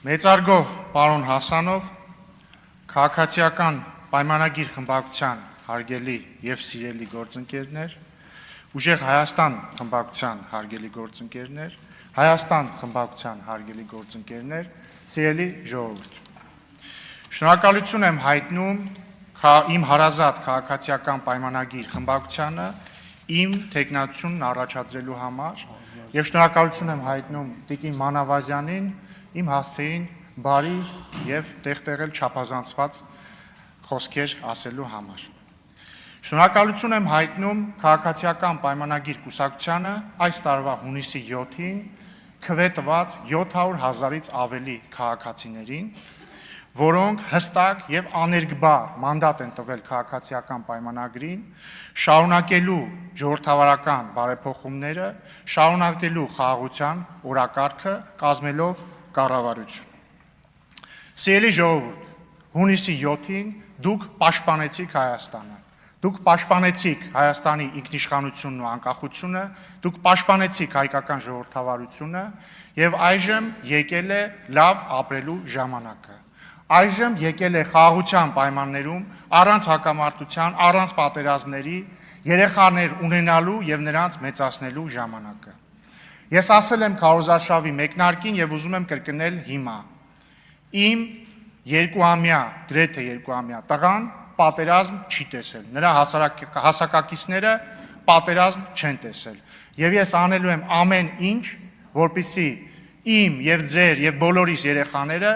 Մեծարգո պարոն Հասանով, քաղաքացիական պայմանագիր խմբակցության հարգելի եւ սիրելի գործընկերներ, Ուժեղ Հայաստան խմբակցության հարգելի գործընկերներ, Հայաստան խմբակցության հարգելի գործընկերներ, սիրելի ժողովուրդ։ Շնորհակալություն եմ հայտնում իմ հարազատ քաղաքացիական պայմանագիր խմբակցությանը իմ թեկնածությունն առաջադրելու համար եւ շնորհակալություն եմ հայտնում Տիկին Մանավազյանին իմ հասցեին բարի եւ տեղտեղել չափազանցված խոսքեր ասելու համար։ Շնորհակալություն եմ հայտնում քաղաքացիական պայմանագիր կուսակցությանը այս տարվա հունիսի 7-ին քվետված 700,000-ից ավելի քաղաքացիներին, որոնք հստակ եւ աներկբա մանդատ են տվել քաղաքացիական պայմանագրին, շարունակելու ժողովրդավարական բարեփոխումները, շարունակելու խաղաղության օրակարգը, կազմելով կառավարություն։ Սիրելի ժողովուրդ, հունիսի 7-ին դուք պաշտպանեցիք Հայաստանը, դուք պաշտպանեցիք Հայաստանի ինքնիշխանությունն ու անկախությունը, դուք պաշտպանեցիք հայկական ժողովրդավարությունը եւ այժմ եկել է լավ ապրելու ժամանակը։ Այժմ եկել է խաղաղության պայմաններում, առանց հակամարտության, առանց պատերազմների, երեխաներ ունենալու եւ նրանց մեծացնելու ժամանակը։ Ես ասել եմ քարոզարշավի մեկնարկին եւ ուզում եմ կրկնել հիմա։ Իմ երկուամյա, գրեթե երկուամյա տղան պատերազմ չի տեսել։ Նրա հասակակիցները պատերազմ չեն տեսել։ Եվ ես անելու եմ ամեն ինչ, որպեսզի իմ եւ ձեր եւ բոլորիս երեխաները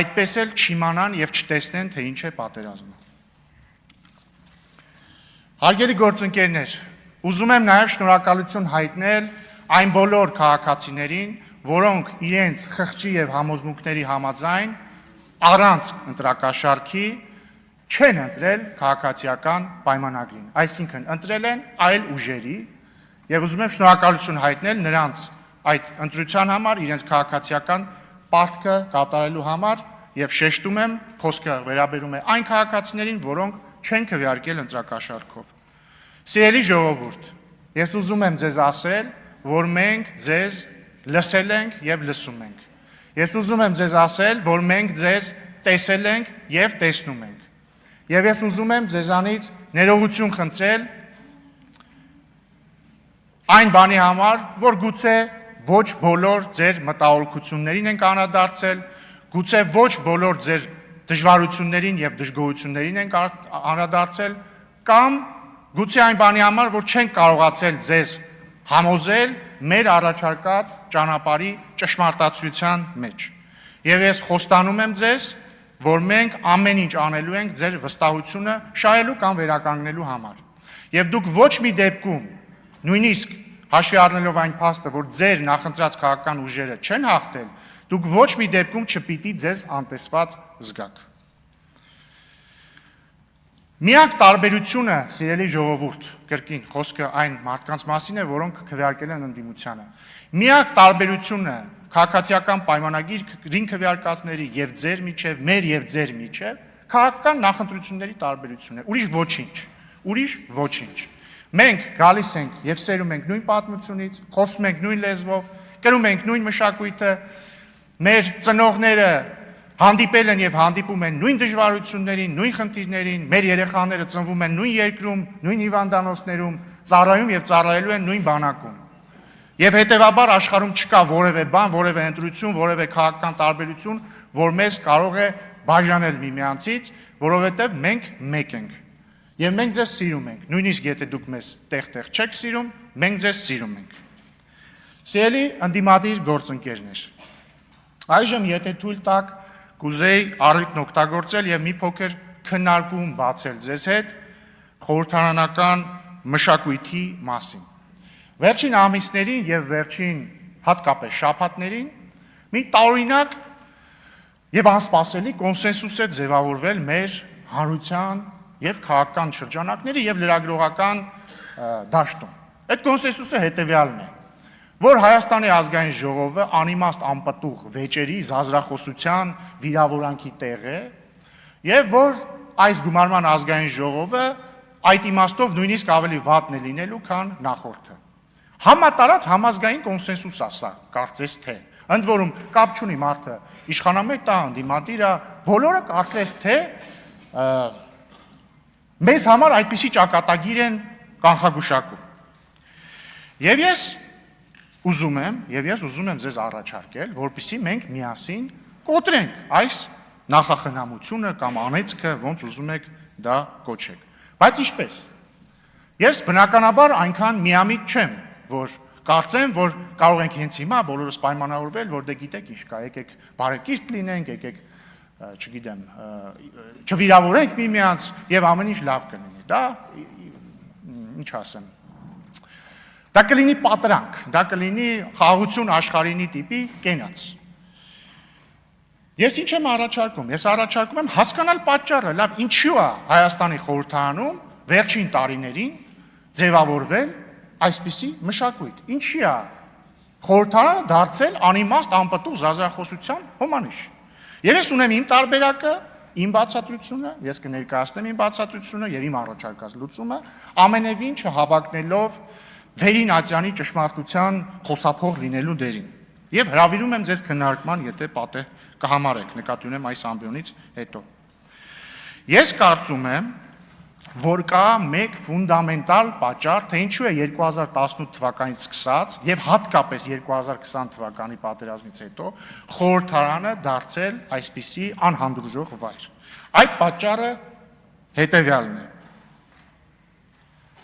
այդպես էլ չիմանան եւ չտեսնեն, թե ինչ է պատերազմը։ Հարգելի գործընկերներ, ուզում եմ նաեւ շնորհակալություն հայտնել այն բոլոր քաղաքացիներին, որոնք իրենց խղճի եւ համոզմունքների համաձայն առանց ընտրակաշառքի չեն ընտրել քաղաքացիական պայմանագրին, այսինքն ընտրել են այլ ուժերի եւ ուզում եմ շնորհակալություն հայտնել նրանց այդ ընտրության համար, իրենց քաղաքացիական պարտքը կատարելու համար եւ շեշտում եմ, խոսքը վերաբերում է այն քաղաքացիներին, որոնք չեն քվեարկել ընտրակաշառքով։ Սիրելի ժողովուրդ, ես ուզում եմ ձեզ ասել, որ մենք ձեզ լսել ենք եւ լսում ենք։ Ես ուզում եմ ձեզ ասել, որ մենք ձեզ տեսել ենք եւ տեսնում ենք։ Եվ ես ուզում եմ ձեզանից ներողություն խնդրել այն բանի համար, որ գուցե ոչ բոլոր ձեր մտահոգություններին ենք անդրադարձել, գուցե ոչ բոլոր ձեր դժվարություններին եւ դժգոհություններին ենք անդրադարձել, կամ գուցե այն բանի համար, որ չենք կարողացել ձեզ համոզել մեր առաջարկած ճանապարհի ճշմարտացիության մեջ։ Եվ ես խոստանում եմ ձեզ, որ մենք ամեն ինչ անելու ենք ձեր վստահությունը շահելու կամ վերականգնելու համար։ Եվ դուք ոչ մի դեպքում, նույնիսկ հաշվի առնելով այն փաստը, որ ձեր նախընտրած քաղաքական ուժերը չեն հաղթել, դուք ոչ մի դեպքում չպիտի ձեզ անտեսված զգաք։ Միակ տարբերությունը, սիրելի ժողովուրդ, կրկին խոսքը այն մարդկանց մասին է, որոնք քվեարկել են ընդդիմությանը։ Միակ տարբերությունը քաղաքացիական պայմանագրին քվեարկածների եւ ձեր միջև, մեր եւ ձեր միջև քաղաքական նախընտրությունների տարբերությունն է։ Ուրիշ ոչինչ։ Մենք գալիս ենք եւ սերում ենք նույն պատմությունից, խոսում ենք նույն լեզվով, կրում ենք նույն մշակույթը, մեր ծնողները հանդիպել են եւ հանդիպում են նույն դժվարություններին, նույն խնդիրներին, մեր երեխաները ծնվում են նույն երկրում, նույն հիվանդանոցներում, ծառայում եւ ծառայելու են նույն բանակում։ Եվ հետեւաբար աշխարհում չկա որևէ բան, որևէ ընտրություն, որևէ քաղաքական տարբերություն, որ մեզ կարող է բաժանել միմյանցից, որովհետեւ մենք մեկ ենք։ Եվ մենք ձեզ սիրում ենք, նույնիսկ եթե դուք մեզ տեղ-տեղ չեք սիրում, մենք ձեզ սիրում ենք։ Սիրելի ընդդիմադիր գործընկերներ, այժմ եթե թույլ տաք, կուզեի առիթն օգտագործել եւ մի փոքր քննարկում բացել ձեզ հետ խորհրդարանական մշակույթի մասին։ Վերջին ամիսներին եւ վերջին հատկապես շաբաթներին մի տարօրինակ եւ անսպասելի կոնսենսուս է ձևավորվել մեր հանրության եւ քաղաքական շրջանակների եւ լրագրողական դաշտում։ Այդ կոնսենսուսը հետեւյալն է, որ Հայաստանի ազգային ժողովը անիմաստ անպտուղ վեճերի զազրախոսության վիրավորանքի տեղ է եւ որ այս գումարման ազգային ժողովը այդ իմաստով նույնիսկ ավելի վատն է լինելու, քան նախորդը։ Համատարած համազգային կոնսենսուս է սա, կարծես թե։ Ընդ որում կապ չունի մարդը իշխանամետ տա ընդդիմադիր է, բոլորը կարծես թե մեզ համար այդպիսի ճակատագիր են կանխագուշակում։ Եվ ես ուզում եմ ձեզ առաջարկել, որպեսզի մենք միասին կոտրենք այս նախախնամությունը կամ անեծքը, ոնց ուզում եք դա կոչեք։ Բայց ինչպես։ Ես բնականաբար այնքան միամիտ չեմ, որ կարծեմ, որ կարող ենք հենց հիմա բոլորս պայմանավորվել, որ դե գիտեք ինչ կա, եկեք բարեկիրթ լինենք, եկեք, չգիտեմ, չվիրավորենք միմյանց եւ ամեն ինչ լավ կլինի։ Դա ինչ ասեմ։ Դա կլինի պատրանք, դա կլինի խաղաղություն աշխարհինի տիպի կենաց։ Ես ինչ եմ առաջարկում։ Ես առաջարկում եմ հասկանալ պատճառը, լավ, ինչու է Հայաստանի խորհրդարանում վերջին տարիներին ձևավորվել այսպիսի մշակույթ։ Ինչի է խորհրդարանը դարձել անիմաստ անպտուղ զազրախոսության հոմանիշ։ Եվ ես ունեմ իմ տարբերակը, իմ բացատրությունը, ես կներկայացնեմ իմ բացատրությունը եւ իմ առաջարկած լուծումը, ամենևին չհավակնելով Վերին Ատյանի ճշմարտության խոսափող լինելու դերին։ Եվ հրավիրում եմ ձեզ քննարկման, եթե պատեհ կհամարեք, նկատի ունեմ այս ամբիոնից հետո։ Ես կարծում եմ, որ կա մեկ ֆունդամենտալ պատճառ, թե ինչու է 2018 թվականից սկսած եւ հատկապես 2020 թվականի պատերազմից հետո խորհրդարանը դարձել այսպիսի անհանդուրժող վայր։ Այդ պատճառը հետեւյալն է։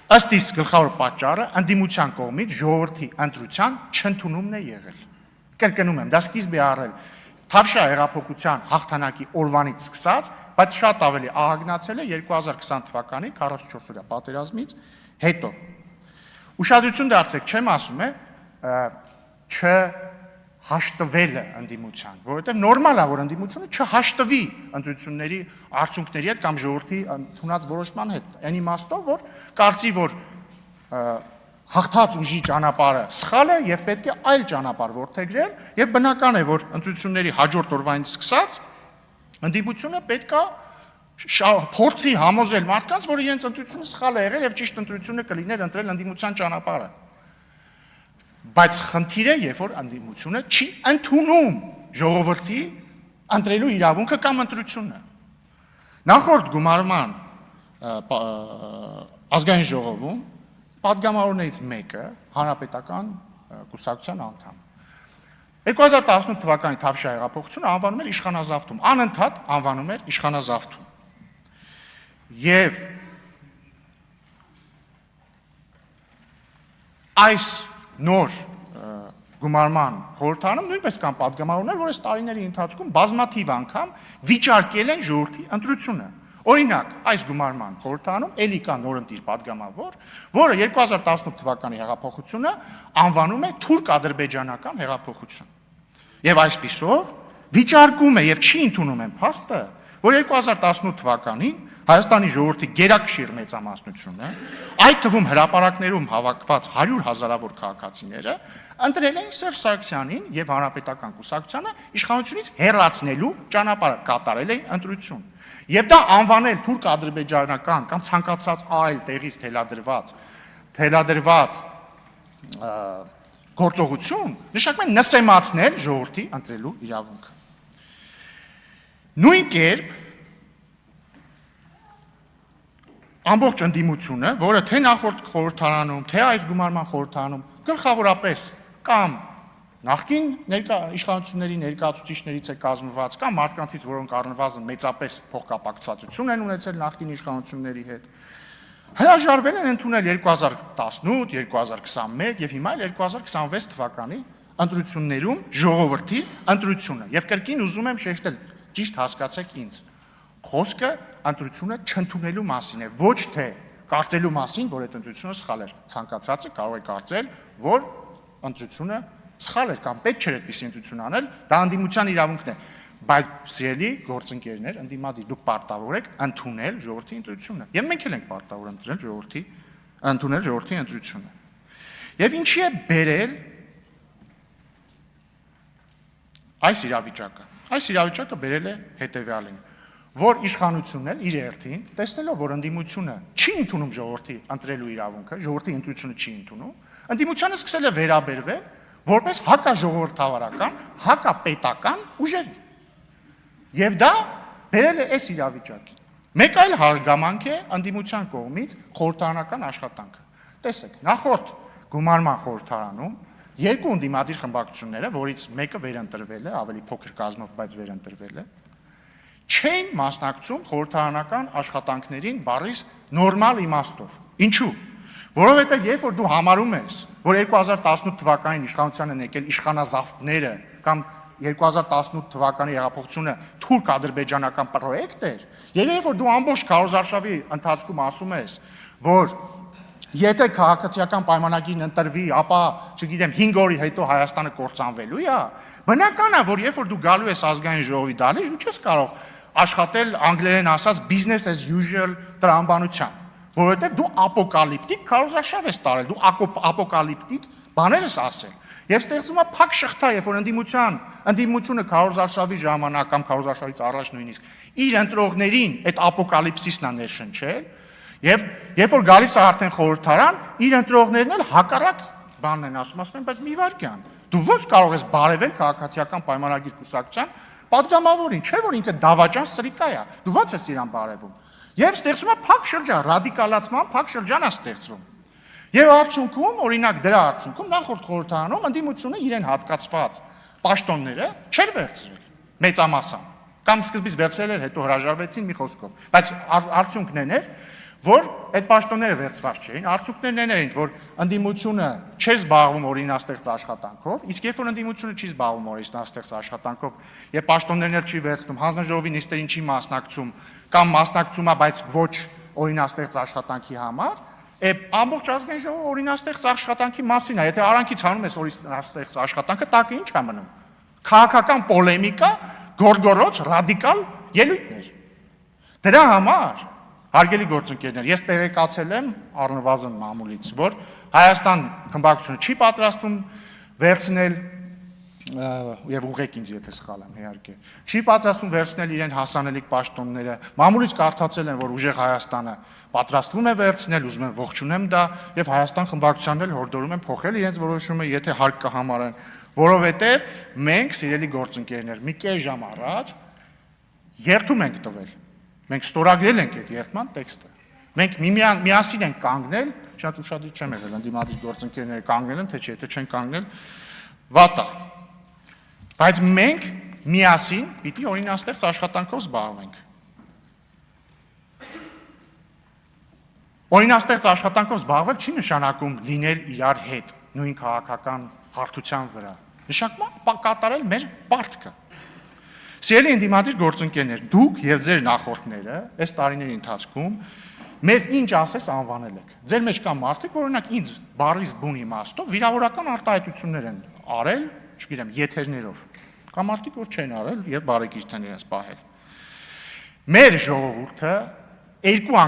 Ըստ իս գլխավոր պատճառը ընդդիմության կողմից ժողովրդի ընտրության չընդունումն է եղել։ Կրկնում եմ, դա սկիզբ է առել Թավշյա հեղափոխության հաղթանակի օրվանից սկսած, բայց շատ ավելի ահագնացել է 2020 թվականի 44-օրյա պատերազմից հետո։ Ուշադրություն դարձեք, չեմ ասում է չհաշտվելը ընդդիմության, որովհետև նորմալ է, որ ընդդիմությունը չհաշտվի ընտրությունների արդյունքների հետ կամ ժողովրդի ընդունած որոշման հետ։ Այն իմաստով, որ կարծի, որ հաղթած ուժի ճանապարհը սխալ է եւ պետք է այլ ճանապարհ որդեգրել եւ բնական է, որ ընտրությունների հաջորդ օրվանից սկսած ընդդիմությունը պետք է փորձի համոզել մարդկանց, որ իրենց ընտրությունը սխալ է եղել եւ ճիշտ ընտրությունը կլիներ ընտրել ընդդիմության ճանապարհը։ Բայց խնդիրը, երբ որ ընդդիմությունը չի ընդունում ժողովրդի ընտրելու իրավունքը կամ ընտրությունը։ Նախորդ գումարման ազգային ժողովում պատգամավորներից մեկը հանրապետական կուսակցության անդամ։ 2018 թվականի Թավշյա հեղափոխությունը անվանում էր իշխանազավթում, անընդհատ անվանում էր իշխանազավթում։ Եվ այս նոր գումարման խորհրդարանում նույնպես կան պատգամավորներ, որ այս տարիների ընթացքում բազմաթիվ անգամ վիճարկել են ժողովրդի ընտրությունը։ Օրինակ, այս գումարման խորհրդարանում էլի կա նորընտիր պատգամավոր, որը 2018 թվականի հեղափոխությունը անվանում է թուրք-ադրբեջանական հեղափոխություն։ Եվ այսպիսով վիճարկում է եւ չի ընդունում են փաստը, որ 2018 թվականին Հայաստանի ժողովրդի գերակշիռ մեծամասնությունը, այդ թվում հրապարակներում հավաքված 100 հազարավոր քաղաքացիները ընտրել էին Սերժ Սարգսյանին եւ հանրապետական կուսակցությանը իշխանությունից հեռացնելու ճանապարհը, կատարել էին ընտրություն։ Եվ դա անվանել թուրք-ադրբեջանական կամ ցանկացած այլ տեղից թելադրված գործողություն, նշանակում է նսեմացնել ժողովրդի ընտրելու իրավունքը։ Նույն կերպ ամբողջ ընդդիմությունը, որը թե նախորդ խորհրդարանում, թե այս գումարման խորհրդարանում գլխավորապես կամ նախկին իշխանությունների ներկայացուցիչներից է կազմված, կամ մարդկանցից, որոնք առնվազն մեծապես փոխկապակցվածություն են ունեցել նախկին իշխանությունների հետ, հրաժարվել են ընդունել 2018, 2021 եւ հիմա 2026 թվականի ընտրություններում ժողովրդի ընտրությունը։ Եվ կրկին ուզում եմ շեշտել, ճիշտ հասկացեք ինձ, խոսքը ընտրությունը չընդունելու մասին է, ոչ թե կարծելու մասին, որ այդ ընտրությունը սխալ էր։ Ցանկացածը կարող է կարծել, որ ընտրությունը սխալ էր կամ պետք չէր այդպիսի ընտրություն անել, դա ընդդիմության իրավունքն է, բայց սիրելի գործընկերներ, ընդդիմադիր, դուք պարտավոր եք ընդունել ժողովրդի ընտրությունը։ Եվ մենք էլ ենք պարտավոր ընդունել ժողովրդի ընտրությունը։ Եվ ինչի է բերել այս իրավիճակը։ Այս իրավիճակը բերել է հետևյալին, որ իշխանությունն էլ իր հերթին, տեսնելով, որ ընդդիմությունը չի ընդունում ժողովրդի ընտրելու իրավունքը, ժողովրդի ընտրությունը չի ընդունում, ընդդիմությանը սկսել է վերաբերվել որպես հակաժողովրդավարական, հակապետական ուժերի։ Եվ դա բերել է այս իրավիճակին։ Մեկ այլ հարգամանք է ընդդիմության կողմից խորհրդարանական աշխատանքը։ Տեսեք, նախորդ գումարման խորհրդարանում երկու ընդդիմադիր խմբակցությունները, որից մեկը վերընտրվել է, ավելի փոքր կազմով, բայց վերընտրվել է, չեն մասնակցում խորհրդարանական աշխատանքներին բառից նորմալ իմաստով։ Ինչու՞։ Որովհետև երբ որ դու համարում ես, որ 2018 թվականին իշխանության են եկել իշխանազավթները կամ 2018 թվականի հեղափոխությունը թուրք-ադրբեջանական պրոյեկտ էր, եւ երբ որ դու ամբողջ քարոզարշավի ընթացքում ասում ես, որ եթե քաղաքացիական պայմանագիրն ընտրվի, ապա, չգիտեմ, 5 օրի հետո Հայաստանը կործանվելու է, բնական է, որ երբ որ դու գալու ես ազգային ժողովի դալի, դու չես կարող աշխատել անգլերեն ասած business as usual տրամաբանությամբ, որովհետև դու ապոկալիպտիկ քարոզարշավ ես տարել, դու ապոկալիպտիկ բաներ ես ասել։ Եվ ստեղծվում է փակ շղթա, երբ որ ընդդիմությունը քարոզարշավի ժամանակ կամ քարոզարշավից առաջ նույնիսկ իր ընտրողներին այդ ապոկալիպսիսն է ներշնչել, եւ երբ որ գալիս է արդեն խորհրդարան, իր ընտրողներն էլ հակառակ բանն են ասում են, բայց մի վարքյան, դու ո՞նց կարող ես բարևել քաղաքացիական պայմանագիր կուսակցության պատգամավորին, չէ՞ որ ինքը դավաճան սրիկա է, դու ո՞նց ես իրան բարևում։ Եվ ստեղծվում է փակ շրջան, ռադիկալացման փակ շրջան է ստեղծվում։ Եվ արդյունքում, օրինակ դրա արդյունքում նախորդ խորհրդարանում ընդդիմությունը իրեն հատկացված պաշտոնները չէր վերցրել մեծամասամբ, կամ սկզբից վերցրել էր, հետո հրաժարվեցին մի խոսքով, բայց արդյունքն էր, որ այդ պաշտոնները վերցված չէին, արդյունքներն էին, որ ընդդիմությունը չէր զբաղվում օրինաստեղծ աշխատանքով, իսկ երբ որ ընդդիմությունը չի զբաղվում օրինաստեղծ աշխատանքով եւ պաշտոններն չի վերցնում, հանձնաժողովի նիստերին չի մասնակցում կամ մասնակցում է, բայց ոչ օրինաստեղծ աշխատանքի համար, ամբողջ ազգային ժողովը օրինաստեղծ աշխատանքի մասին է, եթե արանքից հանում ես օրինաստեղծ աշխատանքը, տակը ինչ է մնում։ Քաղաքական պոլեմիկա, գորգորոց, ռադիկալ ելույթներ։ Դրա համար հարգելի գործընկերներ, ես տեղեկացել եմ առնվազն մամուլից, որ Հայաստան խմբակցությունը չի պատրաստվում վերցնել եւ ուղղեք ինձ եթե սխալ եմ իհարկե։ Չի պատրաստվում վերցնել իրեն հասանելիք պաշտոնները։ Մամուլից կարդացել են, որ ուժեղ Հայաստանը պատրաստվում է վերցնել, ուզում են ողջունեմ դա եւ Հայաստան խմբակցությանն էլ հորդորում են փոխել իրենց որոշումը, եթե հարկ կհամարեն, որովհետեւ մենք, սիրելի գործընկերներ, մի կես ժամ առաջ երթում ենք տվել։ Մենք ստորագրել ենք այդ երթման տեքստը։ Մենք միասին ենք կանգնել, շատ ուշադրիր չեմ եղել, ընդդիմադիր գործընկերները կանգնել են, թե չէ, եթե չեն կանգնել, վատ է։ Բայց մենք միասին պիտի օրինաստեղծ աշխատանքով զբաղվենք։ Օրինաստեղծ աշխատանքով զբաղվել չի նշանակում լինել իրար հետ, նույն քաղաքական հարթության վրա։ Նշանակում է կատարել մեր պարտքը։ Սիրելի ընդդիմադիր գործընկերներ, դուք եւ ձեր նախորդները այս տարիների ընթացքում մեզ ինչ ասես անվանել եք։ Ձեր մեջ կան մարդիկ, որ օրինակ ինձ բառից բուն իմաստով վիրավորական արտահայտություններ են արել, չգիտեմ, եթերներով։ Կամ մարդիկ, որ չեն արել եւ բարեկիրթ են իրենց պահել։ Մեր ժողովուրդը երկու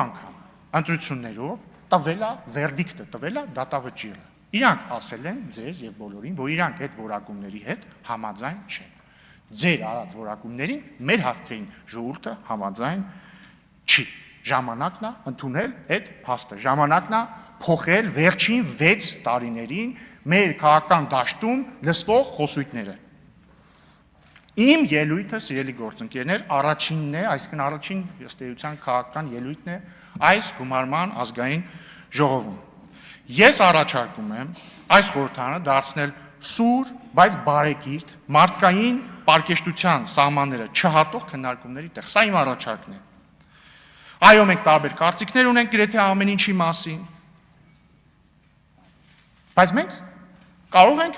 անգամ ընտրություններով տվել է վերդիկտը, տվել է դատավճիռը։ Իրանք ասել են ձեզ եւ բոլորին, որ իրանք այդ որակումների հետ համաձայն չեն։ Ձեր արած որակումներին մեր հասցեին ժողովուրդը համաձայն չի։ Ժամանակն է ընդունել այդ փաստը, ժամանակն է փոխել վերջին 6 տարիներին մեր քաղաքական դաշտում լսվող խոսույթները։ Իմ ելույթը, սիրելի գործընկերներ, առաջինն է, այսինքն առաջին ըստ էության քաղաքական ելույթն է այս գումարման ազգային ժողովում։ Ես առաջարկում եմ այս խորհրդարանը դարձնել սուր, բայց բարեկիրթ, մարդկային պարկեշտության սահմանները չհատող քննարկումների տեղ։ Սա իմ առաջարկն է։ Այո, մենք տարբեր կարծիքներ ունենք գրեթե ամեն ինչի մասին, բայց մենք կարող ենք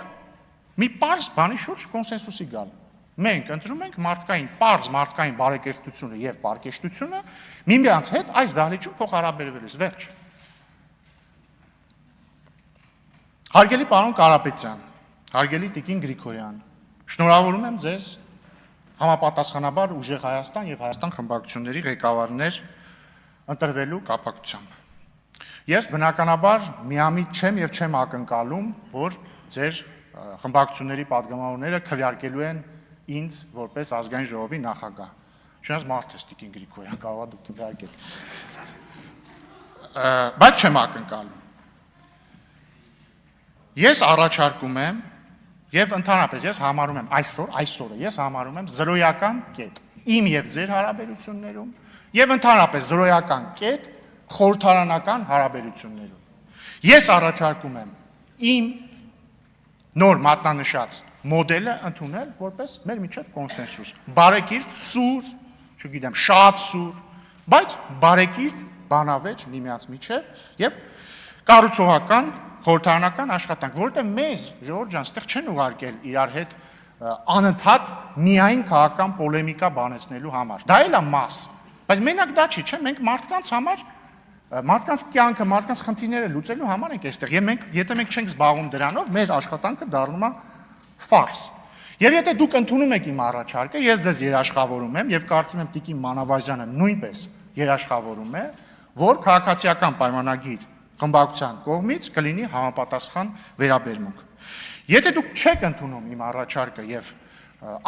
մի պարզ բանի շուրջ կոնսենսուսի գալ։ Մենք ընտրում ենք պարզ մարդկային բարեկերտությունը եւ պարկեշտությունը միմյանց հետ այս դահլիճում փոխհարաբերվելիս, վերջ։ Հարգելի պարոն Կարապետյան, հարգելի տիկին Գրիգորյան, շնորհավորում եմ ձեզ համապատասխանաբար ուժեղ Հայաստան եւ Հայաստան խմբակցությունների ղեկավարներ ընտրվելու կապակցությամբ։ Ես բնականաբար միամիտ չեմ եւ չեմ ակնկալում, որ ձեր խմբակցությունների падգամավորները քվեարկելու են ինձ որպես ազգային ժողովի նախագահ։ Չնայած մարդ ես տիկին Գրիգորյան, կարող է դուք քվեարկեք։ Բայց չեմ ակնկալում։ Ես առաջարկում եմ Եվ ընդհանրապես ես համարում եմ այսօրը ես համարում եմ զրոյական կետ իմ եւ ձեր հարաբերություններում եւ ընդհանրապես զրոյական կետ խորհրդարանական հարաբերություններում։ Ես առաջարկում եմ իմ նոր մատնանշած մոդելը ընդունել որպես մեր միջև կոնսենսուս։ Բարեկիրթ, սուր, չգիտեմ, շատ սուր, բայց բարեկիրթ բանավեճ միմյանց միջև եւ կառուցողական խորհրդարանական աշխատանք, որովհետեւ մեզ Ժողովուրդ ջան, այստեղ չեն ուղարկել իրար հետ անընդհատ միայն քաղաքական պոլեմիկա բանեցնելու համար։ Դա էլ է մաս, բայց մենակ դա չի, չէ՞, մենք մարդկանց համար մարդկանց կյանքը, մարդկանց խնդիրները լուծելու համար ենք այստեղ։ Եվ մենք, եթե մենք չենք զբաղվում դրանով, մեր աշխատանքը դառնում է ֆարս։ Եվ եթե դուք ընդունում եք իմ առաջարկը, ես ձեզ երաշխավորում եմ եւ կարծում եմ Տիկին Մանավազյանը նույնպես երաշխավորում է, որ քաղաքացիական պայմանագիր խմբակցության կողմից կլինի համապատասխան վերաբերմունք։ Եթե դուք չեք ընդունում իմ առաջարկը եւ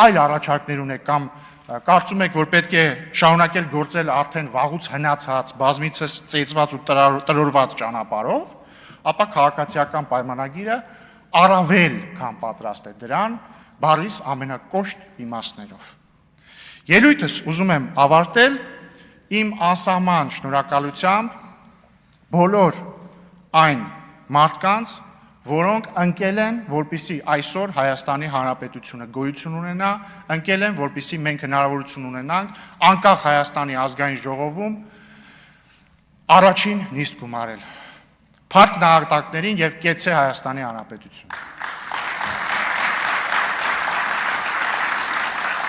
այլ առաջարկներ ունեք կամ կարծում եք, որ պետք է շարունակել գործել արդեն վաղուց հնացած, բազմիցս ծեծված ու տրորված ճանապարհով, ապա քաղաքացիական պայմանագիրը առավել քան պատրաստ է դրան բառիս ամենակոշտ իմաստներով։ Ելույթս ուզում եմ ավարտել իմ անսահման շնորհակալությամբ բոլոր այն մարդկանց, որոնք ընկել են, որպեսզի այսօր Հայաստանի Հանրապետությունը գոյություն ունենա, ընկել են, որպեսզի մենք հնարավորություն ունենանք անկախ Հայաստանի ազգային ժողովում առաջին նիստ գումարել։ Փառք նահատակներին եւ կեցե Հայաստանի Հանրապետություն։